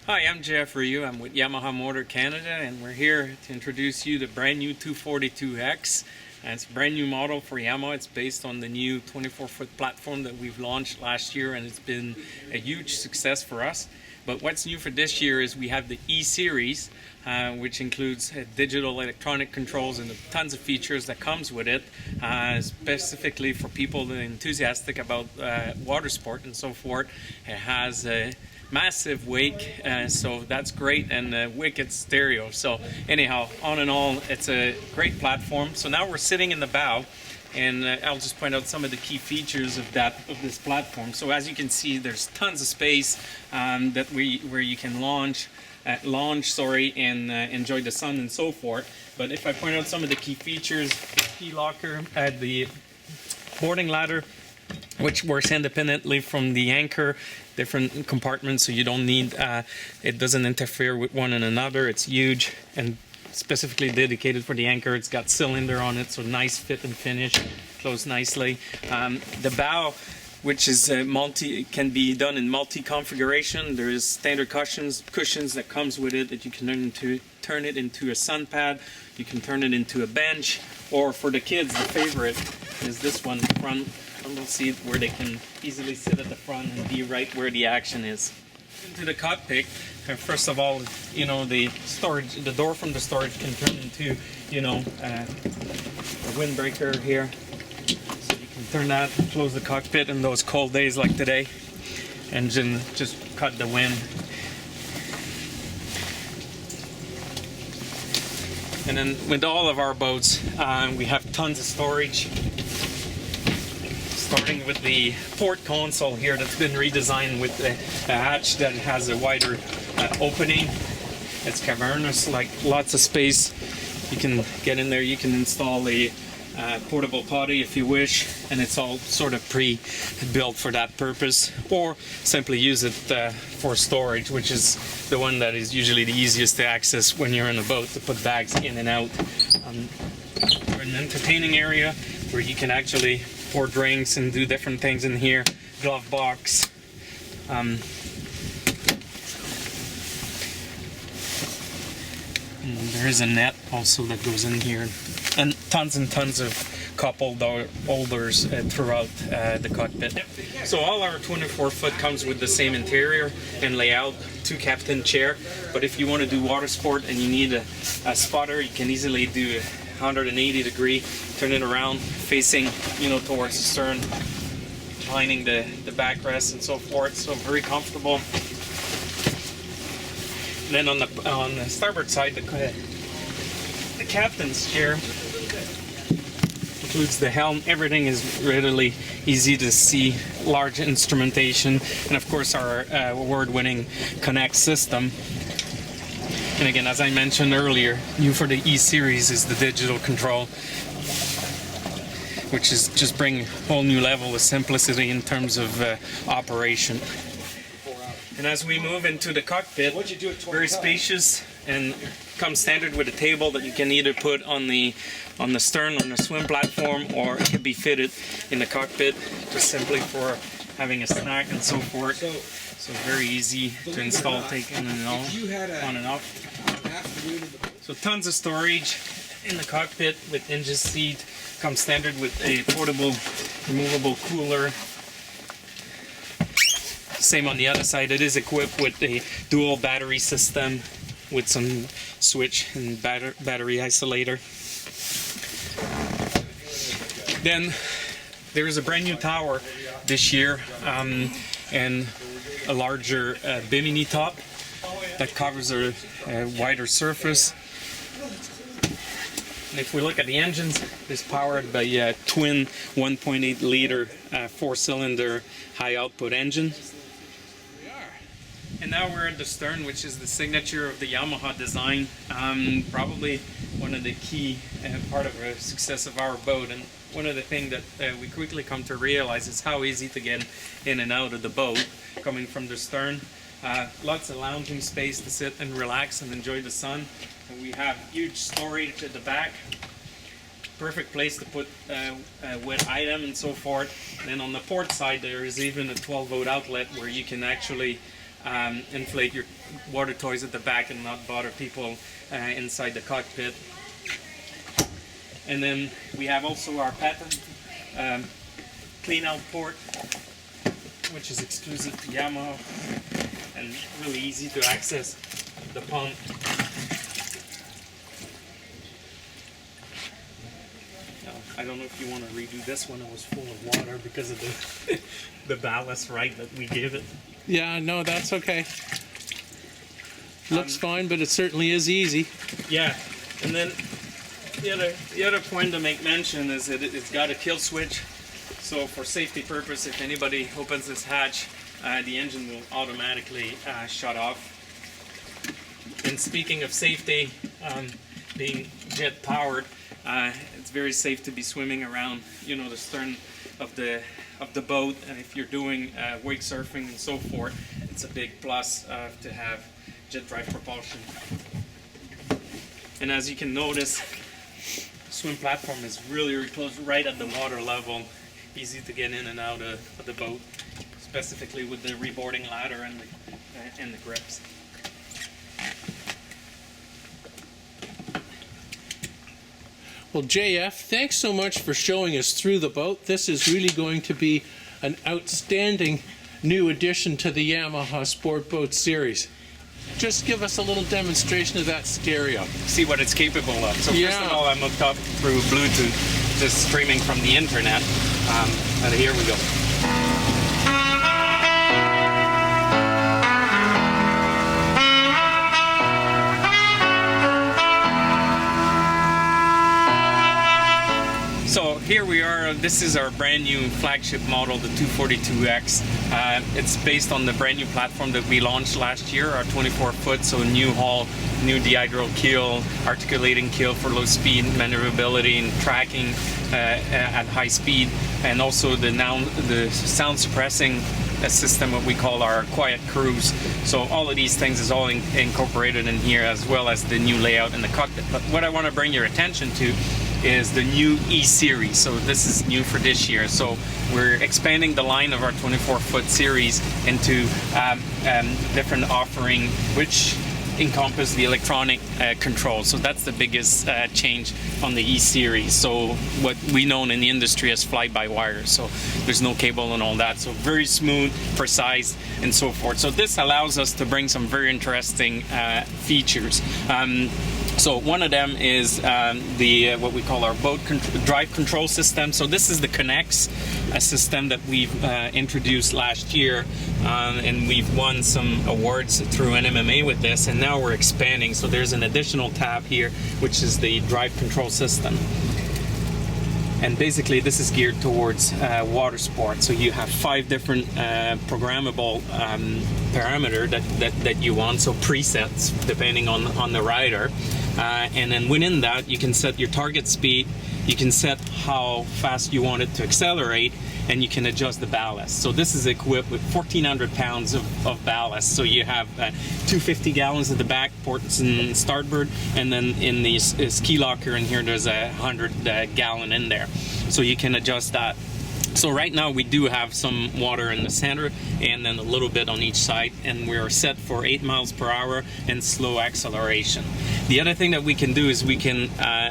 Hi, I'm Jeff Rioux. I'm with Yamaha Motor Canada, and we're here to introduce you the brand new 242X. And it's a brand new model for Yamaha. It's based on the new 24-foot platform that we've launched last year, and it's been a huge success for us. But what's new for this year is we have the E-Series, which includes digital electronic controls and tons of features that comes with it, specifically for people that are enthusiastic about water sport and so forth. It has a massive wake, so that's great, and wicked stereo. So anyhow, on and all, it's a great platform. So now we're sitting in the bow, and I'll just point out some of the key features of this platform. So as you can see, there's tons of space where you can launch, and enjoy the sun and so forth. But if I point out some of the key features, the key locker, the boarding ladder, which works independently from the anchor, different compartments, so you don't need, it doesn't interfere with one another. It's huge and specifically dedicated for the anchor. It's got cylinder on it, so nice fit and finish, closed nicely. The bow, which is can be done in multi-configuration. There is standard cushions that comes with it that you can turn it into a sun pad. You can turn it into a bench, or for the kids, the favorite is this one, front bundle seat, where they can easily sit at the front and be right where the action is. Into the cockpit, first of all, you know, the door from the storage can turn into, a windbreaker here. So you can turn that, close the cockpit in those cold days like today, and then just cut the wind. And then with all of our boats, we have tons of storage. Starting with the port console here, that's been redesigned with a hatch that has a wider opening. It's cavernous, like lots of space. You can get in there, you can install a portable potty if you wish, and it's all sort of pre-built for that purpose, or simply use it for storage, which is the one that is usually the easiest to access when you're in a boat, to put bags in and out. An entertaining area where you can actually pour drinks and do different things in here. Glove box. There is a net also that goes in here, and tons of cup holders throughout the cockpit. So all our 24-foot comes with the same interior and layout, 2 captain chair. But if you want to do water sport and you need a spotter, you can easily do 180 degree, turn it around, facing, towards the stern, lining the backrest and so forth. So very comfortable. Then on the starboard side, the captain's chair includes the helm. Everything is readily easy to see, large instrumentation, and of course our award-winning Connect system. And again, as I mentioned earlier, new for the E-Series is the digital control, which is just bring a whole new level of simplicity in terms of operation. And as we move into the cockpit, very spacious, and comes standard with a table that you can either put on the stern on the swim platform, or it can be fitted in the cockpit just simply for having a snack and so forth. So very easy to install, take in and on and off. So tons of storage in the cockpit with engine seat. Comes standard with a portable, removable cooler. Same on the other side. It is equipped with a dual battery system with some switch and battery isolator. Then there is a brand new tower this year, and a larger bimini top that covers a wider surface. And if we look at the engines, it's powered by a twin 1.8 liter 4-cylinder high output engine. And now we're at the stern, which is the signature of the Yamaha design. Probably one of the key part of the success of our boat. And one of the things that we quickly come to realize is how easy to get in and out of the boat coming from the stern. Lots of lounging space to sit and relax and enjoy the sun. And we have huge storage at the back. Perfect place to put wet item and so forth. And then on the port side, there is even a 12-volt outlet where you can actually inflate your water toys at the back and not bother people inside the cockpit. And then we have also our patent clean out port, which is exclusive to Yamaha and really easy to access the pump. I don't know if you want to redo this one. It was full of water because of the the ballast right that we gave it. Yeah, no, that's okay. Looks fine, but it certainly is easy. Yeah, and then the other point to make mention is that it's got a kill switch. So for safety purpose, if anybody opens this hatch, the engine will automatically shut off. And speaking of safety, being jet powered, it's very safe to be swimming around, the stern of the boat. And if you're doing wake surfing and so forth, it's a big plus to have jet drive propulsion. And as you can notice, swim platform is really close, right at the water level. Easy to get in and out of the boat, specifically with the reboarding ladder and the grips. Well, JF, thanks so much for showing us through the boat. This is really going to be an outstanding new addition to the Yamaha Sport Boat series. Just give us a little demonstration of that stereo. See what it's capable of. So first of all, I'm hooked up through Bluetooth, just streaming from the internet. And here we go. So here we are. This is our brand new flagship model, the 242X. It's based on the brand new platform that we launched last year, our 24-foot, so new hull, new dihedral keel, articulating keel for low speed maneuverability and tracking at high speed, and also the sound suppressing system, what we call our quiet cruise. So all of these things is all incorporated in here, as well as the new layout in the cockpit. But what I want to bring your attention to is the new E-Series. So this is new for this year. So we're expanding the line of our 24-foot series into different offering, which encompass the electronic control. So that's the biggest change on the E-Series. So what we know in the industry as fly-by-wire. So there's no cable and all that. So very smooth, precise, and so forth. So this allows us to bring some very interesting features. So one of them is what we call our boat drive control system. So this is the Connects, a system that we've introduced last year, and we've won some awards through NMMA with this, and now we're expanding. So there's an additional tab here, which is the drive control system. And basically this is geared towards water sports. So you have 5 different programmable parameter that you want, so presets depending on the rider. And then within that you can set your target speed, you can set how fast you want it to accelerate, and you can adjust the ballast. So this is equipped with 1,400 pounds of ballast. So you have 250 gallons at the back, ports and starboard, and then in the ski locker in here there's 100 gallon in there. So you can adjust that. So right now we do have some water in the center and then a little bit on each side, and we're set for 8 miles per hour and slow acceleration. The other thing that we can do is we can,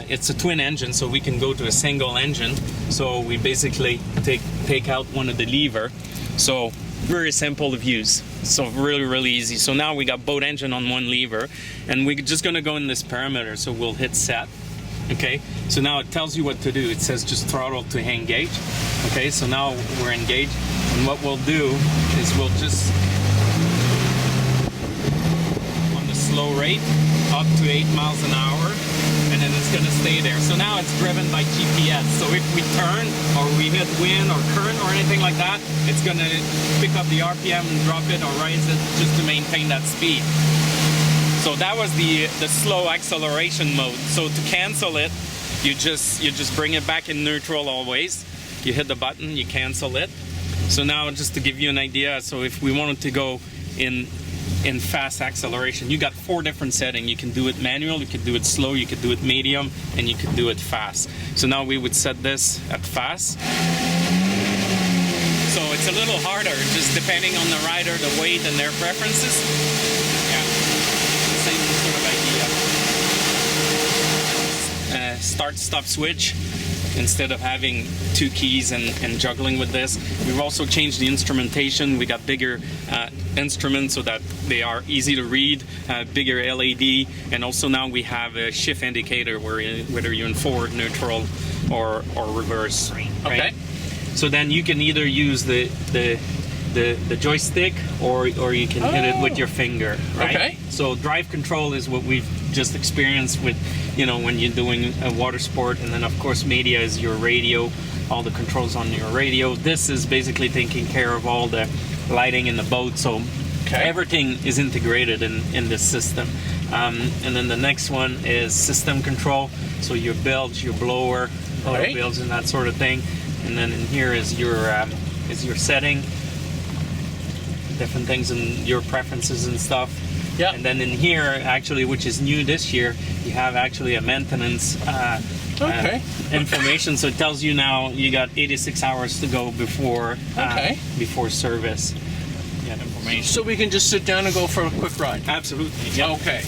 it's a twin engine, so we can go to a single engine. So we basically take out one of the lever. So very simple to use. So really easy. So now we got boat engine on one lever, and we're just gonna go in this parameter. So we'll hit set. Okay, so now it tells you what to do. It says just throttle to engage. Okay, so now we're engaged, and what we'll do is we'll just, on the slow rate, up to 8 miles an hour, and then it's going to stay there. So now it's driven by GPS. So if we turn, or we hit wind or current or anything like that, it's going to pick up the RPM and drop it or raise it just to maintain that speed. So that was the slow acceleration mode. So to cancel it, you just bring it back in neutral always. You hit the button, you cancel it. So now just to give you an idea, so if we wanted to go in fast acceleration, you got 4 different settings. You can do it manual, you can do it slow, you can do it medium, and you can do it fast. So now we would set this at fast. So it's a little harder, just depending on the rider, the weight, and their preferences. Yeah, same sort of idea. Start-stop switch. Instead of having two keys and juggling with this, we've also changed the instrumentation. We got bigger instruments so that they are easy to read, bigger LED, and also now we have a shift indicator whether you're in forward, neutral, or reverse. Right? Okay. So then you can either use the joystick or you can hit it with your finger. Right? Okay. So drive control is what we've just experienced with, when you're doing a water sport, and then of course media is your radio, all the controls on your radio. This is basically taking care of all the lighting in the boat, so everything is integrated in this system. And then the next one is system control, so your bilge, your blower, auto bilge, and that sort of thing. And then in here is your setting, different things and your preferences and stuff. Yeah. And then in here, actually, which is new this year, you have actually a maintenance information. So it tells you now you got 86 hours to go before service. Yeah, information. So we can just sit down and go for a quick ride. Absolutely. Yeah. Okay.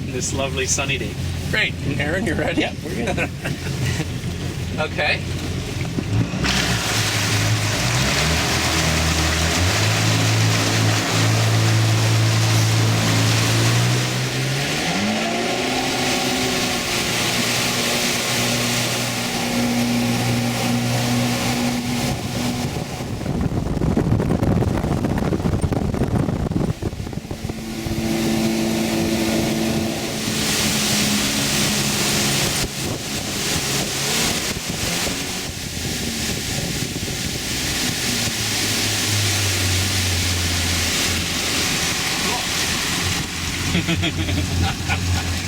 This lovely sunny day. Great. Aaron, you ready? Yeah, we're good. Okay.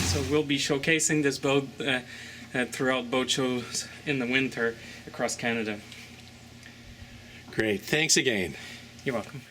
So we'll be showcasing this boat throughout boat shows in the winter across Canada. Great. Thanks again. You're welcome.